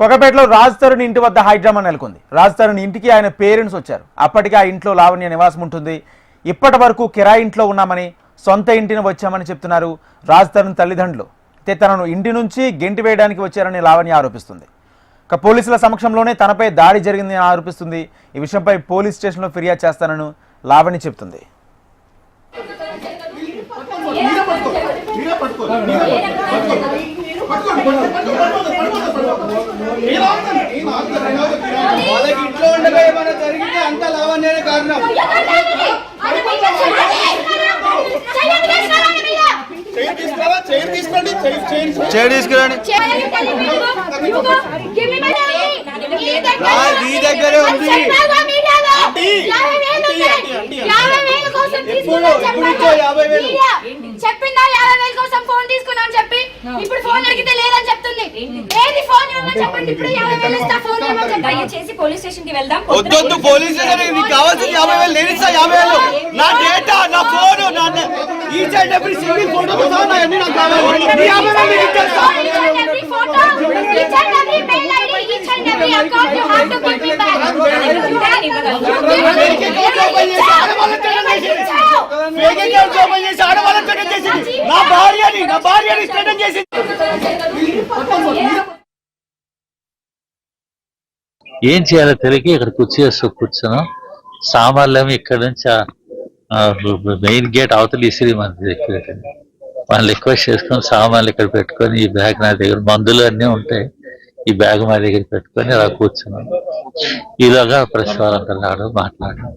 కొకపేటలో రాజ్ తరుణ్ ఇంటి వద్ద హైడ్రామా నెలకొంది. రాజ్ తరుణ్ ఇంటికి ఆయన పేరెంట్స్ వచ్చారు. అప్పటికే ఆ ఇంట్లో లావణ్య నివాసం ఉంటుంది. ఇప్పటి వరకు కిరాయి ఇంట్లో ఉన్నామని, సొంత ఇంటిని వచ్చామని చెప్తున్నారు రాజ్ తరుణ్ తల్లిదండ్రులు. అయితే తనను ఇంటి నుంచి గెంటి వేయడానికి వచ్చారని లావణ్య ఆరోపిస్తుంది. పోలీసుల సమక్షంలోనే తనపై దాడి జరిగిందని ఆరోపిస్తుంది. ఈ విషయంపై పోలీస్ స్టేషన్లో ఫిర్యాదు చేస్తానని లావణ్య చెప్తుంది. వాళ్ళకి ఇంట్లో ఉండగా ఏమైనా జరిగితే అంత లావణ్యనే కారణం. చైర్ తీసుకురండి. నీ దగ్గరే ఉంది. చెప్పిందా 50,000 కోసం ఫోన్ తీసుకున్నా అని చెప్పి ఇప్పుడు ఫోన్ అడిగితే లేదని చెప్తుంది. ఏది ఫోన్ ఇవ్వమని చెప్పండి. ఇప్పుడు 50,000 ఇస్తా ఫోన్ ఇవ్వమని చెప్పండి. దయచేసి పోలీస్ స్టేషన్ కి వెళ్దాం. వద్దు పోలీస్ స్టేషన్ నీకు కావాల్సిన 50,000 నేను ఇస్తా. 50,000 నా డేటా, నా ఫోన్, నా each and every single photo తో సహా నా అన్ని నాకు కావాలి. 50,000 నేను ఇస్తా. Every photo, each and every mail ID, each and every account you have to give me back. నా భార్యని స్టేటస్ చేసి ఏం చేయాలో తెలియక ఇక్కడ కూర్చున్నాం. సామాన్లు ఇక్కడ నుంచి మెయిన్ గేట్ అవతల ఇసిరి మన దగ్గర వాళ్ళు రిక్వెస్ట్ చేసుకొని సామాన్లు ఇక్కడ పెట్టుకొని ఈ బ్యాగ్ నా దగ్గర మందులు అన్నీ ఉంటాయి. ఈ బ్యాగ్ మా దగ్గర పెట్టుకొని అలా కూర్చున్నాం. ఈలోగా ప్రెస్ వాళ్ళంతా రాడు మాట్లాడడం.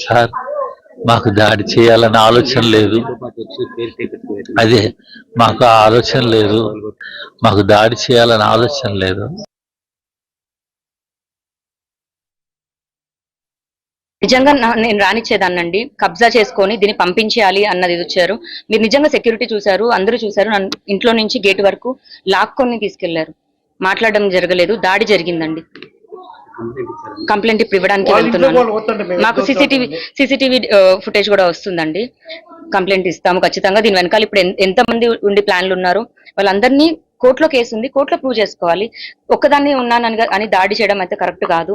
సార్ మాకు దాడి చేయాలన్న ఆలోచన లేదు. అదే మాకు ఆలోచన లేదు. మాకు దాడి చేయాలన్న ఆలోచన లేదు. నిజంగా నేను రానిచ్చేదాన్నండి. కబ్జా చేసుకొని దీన్ని పంపించేయాలి అన్నది వచ్చారు. మీరు నిజంగా సెక్యూరిటీ చూశారు, అందరూ చూశారు. నన్ను ఇంట్లో నుంచి గేట్ వరకు లాక్కొని తీసుకెళ్లారు. మాట్లాడడం జరగలేదు, దాడి జరిగిందండి. కంప్లైంట్ ఇప్పుడు ఇవ్వడానికి వెళ్తున్నాను. మాకు సీసీటీవీ ఫుటేజ్ కూడా వస్తుందండి. కంప్లైంట్ ఇస్తాము ఖచ్చితంగా. దీని వెనకాల ఇప్పుడు ఎంతమంది ఉండి ప్లాన్లు ఉన్నారు వాళ్ళందరినీ కోర్టులో కేసు ఉంది, కోర్టులో ప్రూవ్ చేసుకోవాలి. ఒక్కదాన్ని ఉన్నానని దాడి చేయడం అయితే కరెక్ట్ కాదు.